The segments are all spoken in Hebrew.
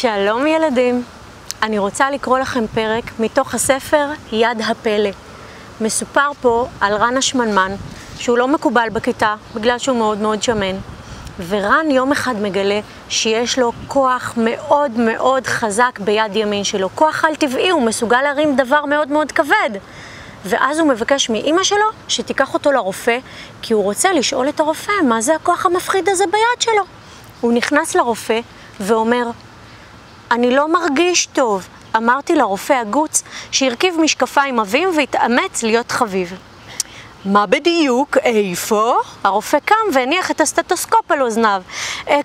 שלום ילדים, אני רוצה לקרוא לכם פרק מתוך הספר יד הפלא. מסופר פה על רן השמנמן, שהוא לא מקובל בכיתה בגלל שהוא מאוד מאוד שמן. ורן יום אחד מגלה שיש לו כוח מאוד מאוד חזק ביד ימין שלו. כוח על טבעי, הוא מסוגל להרים דבר מאוד מאוד כבד. ואז הוא מבקש מאמא שלו שתיקח אותו לרופא, כי הוא רוצה לשאול את הרופא מה זה הכוח המפחיד הזה ביד שלו. הוא נכנס לרופא ואומר, אני לא מרגיש טוב. אמרתי לרופא הגוץ שירכיב משקפיים עבים והתאמץ להיות חביב. מה בדיוק? איפה? הרופא קם והניח את הסטטוסקופ על אוזניו.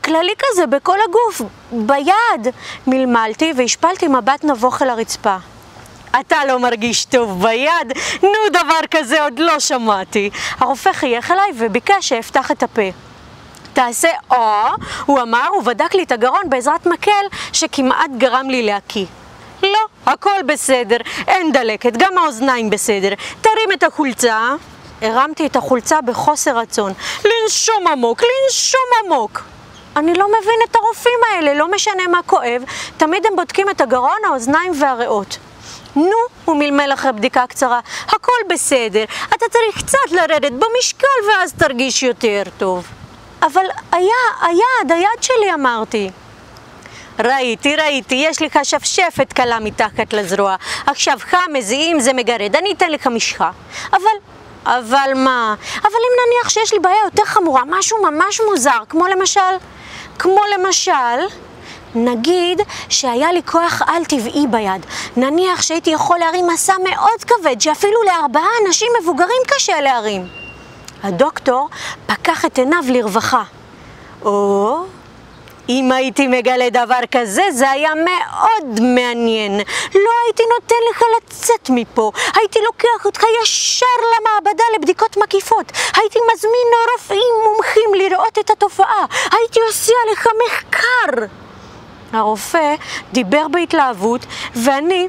כללי כזה בכל הגוף, ביד. מלמלתי והשפלתי מבט נבוך אל הרצפה. אתה לא מרגיש טוב ביד? נו, דבר כזה עוד לא שמעתי. הרופא חייך אליי וביקש שאפתח את הפה. תעשה הוא אמר, הוא בדק לי את הגרון בעזרת מקל שכמעט גרם לי להקיא. לא, הכל בסדר, אין דלקת, גם האוזניים בסדר. תרים את החולצה. הרמתי את החולצה בחוסר רצון. לנשום עמוק, לנשום עמוק. אני לא מבין את הרופאים האלה, לא משנה מה כואב, תמיד הם בודקים את הגרון, האוזניים והריאות. נו, הוא מלמל אחרי בדיקה קצרה, הכל בסדר, אתה צריך קצת לרדת במשקל ואז תרגיש יותר טוב. אבל היד שלי אמרתי. ראיתי, יש לך שפשפת קלה מתחת לזרוע. עכשיו מזיעים זה מגרד, אני אתן לך משחה. אבל מה? אבל אם נניח שיש לי בעיה יותר חמורה, משהו ממש מוזר, כמו למשל, נגיד שהיה לי כוח על טבעי ביד. נניח שהייתי יכול להרים מסע מאוד כבד, שאפילו ל4 אנשים מבוגרים קשה להרים. הדוקטור פקח את עיניו לרווחה. אם הייתי מגלה דבר כזה, זה היה מאוד מעניין. לא הייתי נותן לך לצאת מפה. הייתי לוקח אותך ישר למעבדה לבדיקות מקיפות. הייתי מזמין רופאים מומחים לראות את התופעה. הייתי עושה לך מחקר. הרופא דיבר בהתלהבות, ואני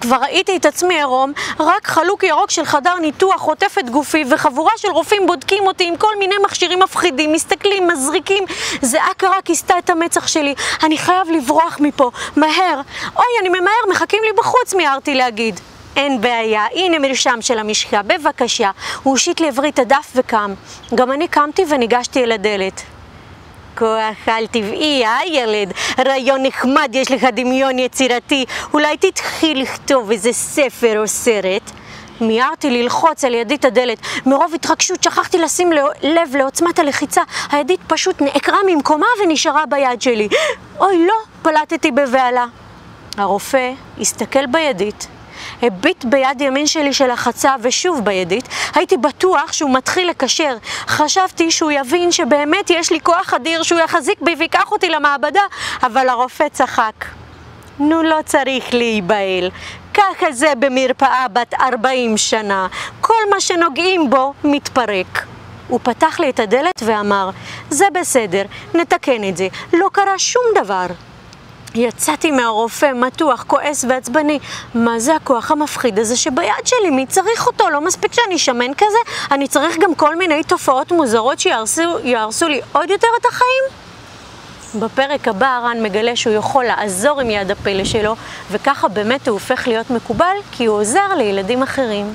כבר ראיתי את עצמי עירום, רק חלוק ירוק של חדר ניתוח חוטף את גופי, וחבורה של רופאים בודקים אותי עם כל מיני מכשירים מפחידים, מסתכלים, מזריקים. זיעה קרה כיסתה את המצח שלי. אני חייב לברוח מפה, מהר. אני ממהר, מחכים לי בחוץ, מיהרתי להגיד. אין בעיה, הנה מרשם של המשחה, בבקשה. הוא הושיט לעברי את הדף וקם. גם אני קמתי וניגשתי אל הדלת. כוח על טבעי, ילד? רעיון נחמד, יש לך דמיון יצירתי. אולי תתחיל לכתוב איזה ספר או סרט? מיהרתי ללחוץ על ידית הדלת. מרוב התרגשות שכחתי לשים לב לעוצמת הלחיצה. הידית פשוט נעקרה ממקומה ונשארה ביד שלי. לא, פלטתי בבהלה. הרופא הסתכל בידית. הביט ביד ימין שלי של החצה ושוב בידית. הייתי בטוח שהוא מתחיל לקשר. חשבתי שהוא יבין שבאמת יש לי כוח אדיר, שהוא יחזיק בי ויקח אותי למעבדה, אבל הרופא צחק. נו, לא צריך להיבהל. ככה זה במרפאה בת 40 שנה. כל מה שנוגעים בו מתפרק. הוא פתח לי את הדלת ואמר, זה בסדר, נתקן את זה. לא קרה שום דבר. יצאתי מהרופא מתוח, כועס ועצבני. מה זה הכוח המפחיד הזה שביד שלי? מי צריך אותו? לא מספיק שאני שמן כזה? אני צריך גם כל מיני תופעות מוזרות שיהרסו לי עוד יותר את החיים? בפרק הבא רן מגלה שהוא יכול לעזור עם יד הפלא שלו, וככה באמת הוא הופך להיות מקובל, כי הוא עוזר לילדים אחרים.